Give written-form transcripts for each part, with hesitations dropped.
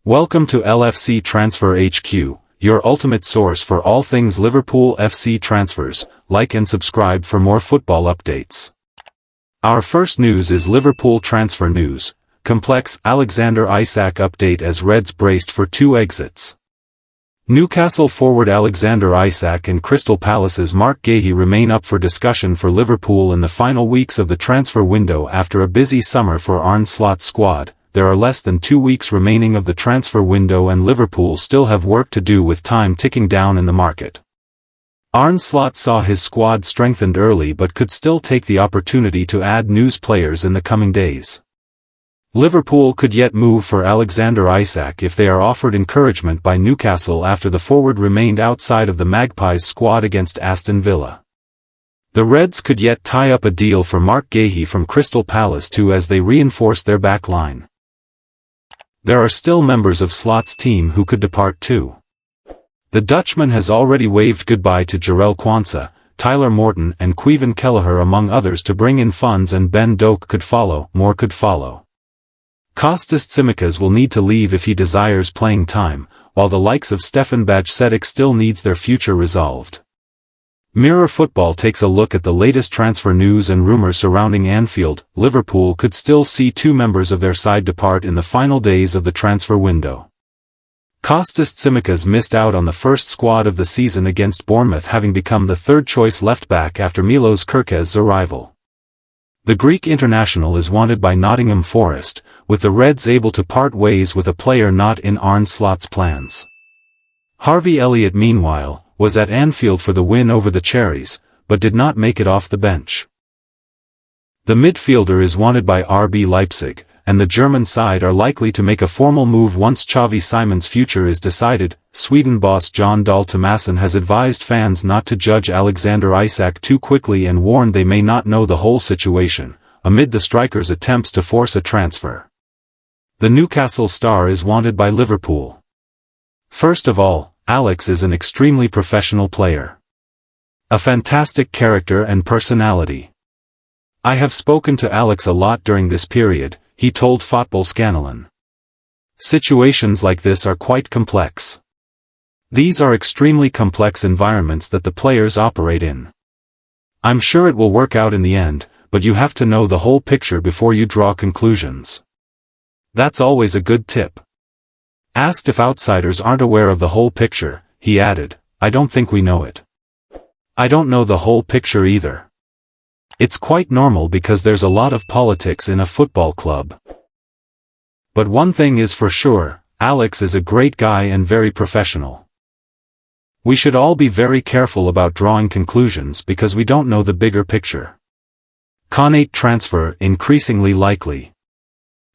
Welcome to LFC Transfer HQ, your ultimate source for all things Liverpool FC transfers. Like and subscribe for more football updates. Our first news is Liverpool transfer news. Complex Alexander Isak update as Reds braced for two exits. Newcastle forward Alexander Isak and Crystal Palace's Mark Guehi remain up for discussion for Liverpool in the final weeks of the transfer window after a busy summer for Arne Slot's squad. There are less than 2 weeks remaining of the transfer window and Liverpool still have work to do with time ticking down in the market. Arne Slot saw his squad strengthened early but could still take the opportunity to add new players in the coming days. Liverpool could yet move for Alexander Isak if they are offered encouragement by Newcastle after the forward remained outside of the Magpies squad against Aston Villa. The Reds could yet tie up a deal for Mark Guehi from Crystal Palace too as they reinforce their back line. There are still members of Slot's team who could depart too. The Dutchman has already waved goodbye to Jarell Quansah, Tyler Morton and Caoimhin Kelleher among others to bring in funds, and Ben Doak could follow. More could follow. Kostas Tsimikas will need to leave if he desires playing time, while the likes of Stefan Bajcetic still needs their future resolved. Mirror Football takes a look at the latest transfer news and rumours surrounding Anfield. Liverpool could still see 2 members of their side depart in the final days of the transfer window. Kostas Tsimikas missed out on the first squad of the season against Bournemouth, having become the third-choice left-back after Milos Kerkez's arrival. The Greek international is wanted by Nottingham Forest, with the Reds able to part ways with a player not in Arne Slot's plans. Harvey Elliott, meanwhile, was at Anfield for the win over the Cherries, but did not make it off the bench. The midfielder is wanted by RB Leipzig, and the German side are likely to make a formal move once Xavi Simon's future is decided. Sweden boss Jon Dahl Tomasson has advised fans not to judge Alexander Isak too quickly and warned they may not know the whole situation, amid the striker's attempts to force a transfer. The Newcastle star is wanted by Liverpool. First of all, Alex is an extremely professional player. A fantastic character and personality. I have spoken to Alex a lot during this period, he told Fotballskanalen. Situations like this are quite complex. These are extremely complex environments that the players operate in. I'm sure it will work out in the end, but you have to know the whole picture before you draw conclusions. That's always a good tip. Asked if outsiders aren't aware of the whole picture, he added, I don't think we know it. I don't know the whole picture either. It's quite normal because there's a lot of politics in a football club. But one thing is for sure, Alex is a great guy and very professional. We should all be very careful about drawing conclusions because we don't know the bigger picture. Konate transfer increasingly likely.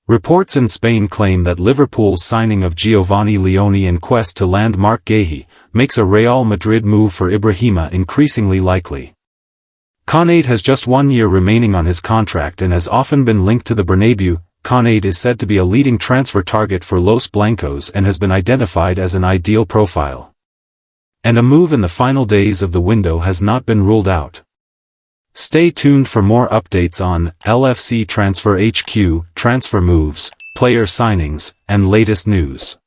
Reports in Spain claim that Liverpool's signing of Giovanni Leone in quest to land Mark Guehi makes a Real Madrid move for Ibrahima increasingly likely. Konate has just 1 year remaining on his contract and has often been linked to the Bernabeu. Konate is said to be a leading transfer target for Los Blancos and has been identified as an ideal profile. And a move in the final days of the window has not been ruled out. Stay tuned for more updates on LFC Transfer HQ, transfer moves, player signings, and latest news.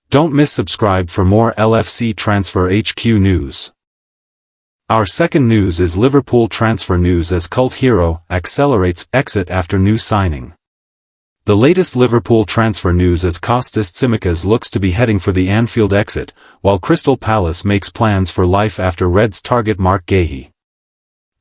Don't miss subscribe for more LFC Transfer HQ news. Our second news is Liverpool transfer news as cult hero accelerates exit after new signing. The latest Liverpool transfer news as Kostas Tsimikas looks to be heading for the Anfield exit, while Crystal Palace makes plans for life after Reds target Mark Guehi.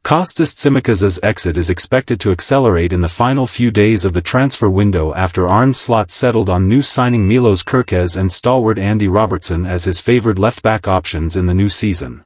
Kostas Tsimikas's exit is expected to accelerate in the final few days of the transfer window after Arne Slot settled on new signing Milos Kerkez and stalwart Andy Robertson as his favoured left-back options in the new season.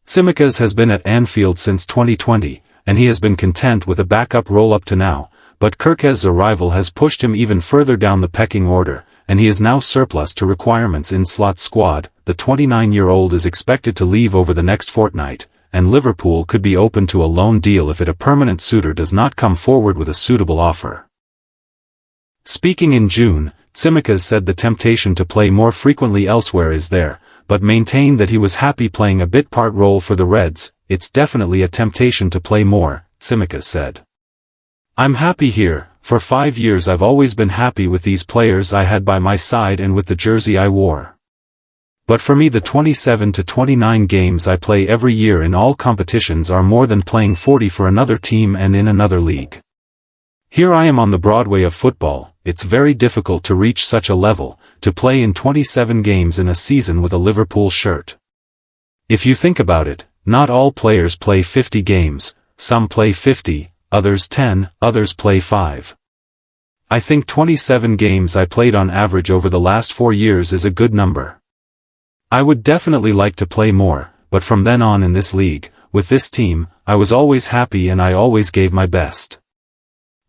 Tsimikas has been at Anfield since 2020, and he has been content with a backup role up to now, but Kerkez's arrival has pushed him even further down the pecking order, and he is now surplus to requirements in Slot's squad. The 29-year-old is expected to leave over the next fortnight, and Liverpool could be open to a loan deal if a permanent suitor does not come forward with a suitable offer. Speaking in June, Tsimikas said the temptation to play more frequently elsewhere is there, but maintained that he was happy playing a bit-part role for the Reds. It's definitely a temptation to play more, Tsimikas said. I'm happy here, For 5 years I've always been happy with these players I had by my side and with the jersey I wore. But for me the 27 to 29 games I play every year in all competitions are more than playing 40 for another team and in another league. Here I am on the Broadway of football. It's very difficult to reach such a level, to play in 27 games in a season with a Liverpool shirt. If you think about it, not all players play 50 games, some play 50, others 10, others play 5. I think 27 games I played on average over the last 4 years is a good number. I would definitely like to play more, but from then on in this league, with this team, I was always happy and I always gave my best.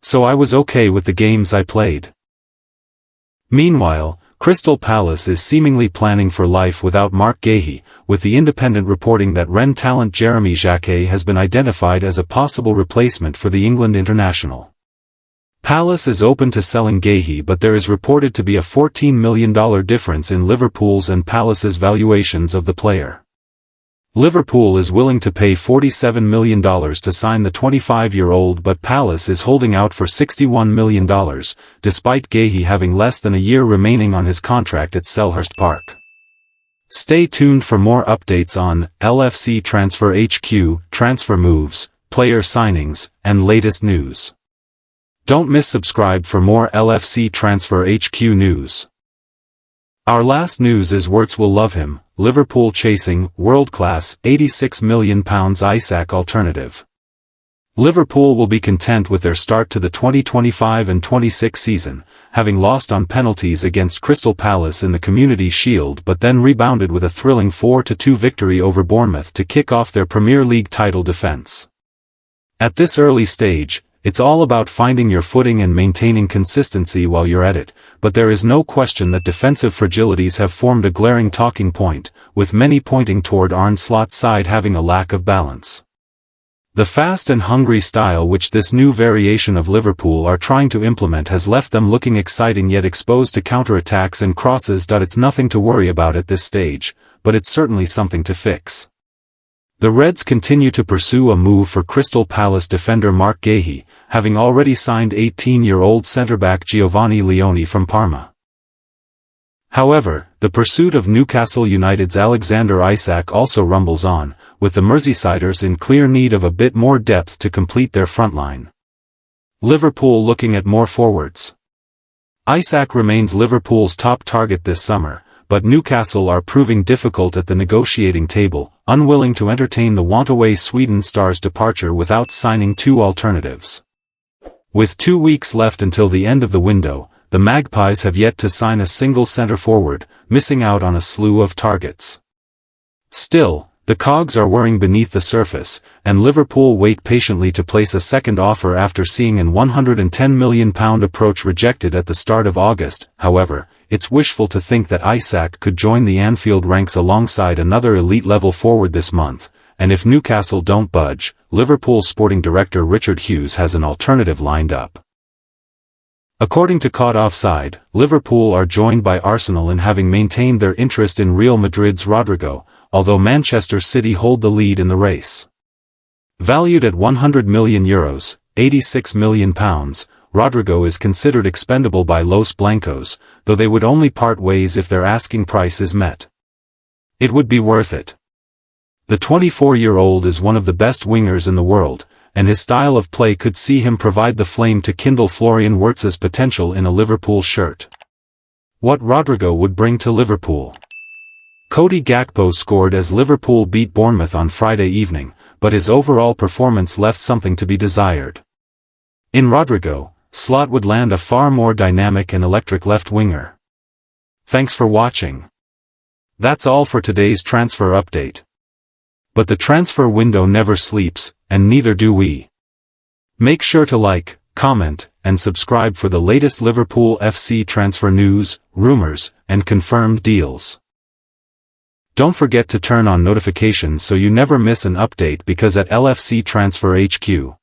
So I was okay with the games I played. Meanwhile, Crystal Palace is seemingly planning for life without Marc Guehi, with the Independent reporting that Rennes talent Jeremy Jacquet has been identified as a possible replacement for the England international. Palace is open to selling Guehi, but there is reported to be a $14 million difference in Liverpool's and Palace's valuations of the player. Liverpool is willing to pay $47 million to sign the 25-year-old, but Palace is holding out for $61 million, despite Guehi having less than a year remaining on his contract at Selhurst Park. Stay tuned for more updates on LFC Transfer HQ, transfer moves, player signings, and latest news. Don't miss subscribe for more LFC Transfer HQ news. Our last news is Wirtz will love him, Liverpool chasing, world-class, £86 million Isak alternative. Liverpool will be content with their start to the 2025 and 26 season, having lost on penalties against Crystal Palace in the Community Shield but then rebounded with a thrilling 4-2 victory over Bournemouth to kick off their Premier League title defence. At this early stage, it's all about finding your footing and maintaining consistency while you're at it, but there is no question that defensive fragilities have formed a glaring talking point, with many pointing toward Arne Slot's side having a lack of balance. The fast and hungry style which this new variation of Liverpool are trying to implement has left them looking exciting yet exposed to counterattacks and crosses. It's nothing to worry about at this stage, but it's certainly something to fix. The Reds continue to pursue a move for Crystal Palace defender Marc Guehi, having already signed 18-year-old centre-back Giovanni Leone from Parma. However, the pursuit of Newcastle United's Alexander Isak also rumbles on, with the Merseysiders in clear need of a bit more depth to complete their front line. Liverpool looking at more forwards. Isak remains Liverpool's top target this summer, but Newcastle are proving difficult at the negotiating table, unwilling to entertain the want-away Sweden star's departure without signing two alternatives. With 2 weeks left until the end of the window, the Magpies have yet to sign a single centre-forward, missing out on a slew of targets. Still, the cogs are whirring beneath the surface, and Liverpool wait patiently to place a second offer after seeing an £110 million approach rejected at the start of August. However, it's wishful to think that Isak could join the Anfield ranks alongside another elite-level forward this month, and if Newcastle don't budge, Liverpool sporting director Richard Hughes has an alternative lined up. According to Caught Offside, Liverpool are joined by Arsenal in having maintained their interest in Real Madrid's Rodrigo, although Manchester City hold the lead in the race. Valued at €100 million, £86 million, Rodrigo is considered expendable by Los Blancos, though they would only part ways if their asking price is met. It would be worth it. The 24-year-old is one of the best wingers in the world, and his style of play could see him provide the flame to kindle Florian Wirtz's potential in a Liverpool shirt. What Rodrigo would bring to Liverpool. Cody Gakpo scored as Liverpool beat Bournemouth on Friday evening, but his overall performance left something to be desired. In Rodrigo, Slot would land a far more dynamic and electric left winger. Thanks for watching. That's all for today's transfer update. But the transfer window never sleeps, and neither do we. Make sure to like, comment, and subscribe for the latest Liverpool FC transfer news, rumors, and confirmed deals. Don't forget to turn on notifications so you never miss an update, because at LFC Transfer HQ,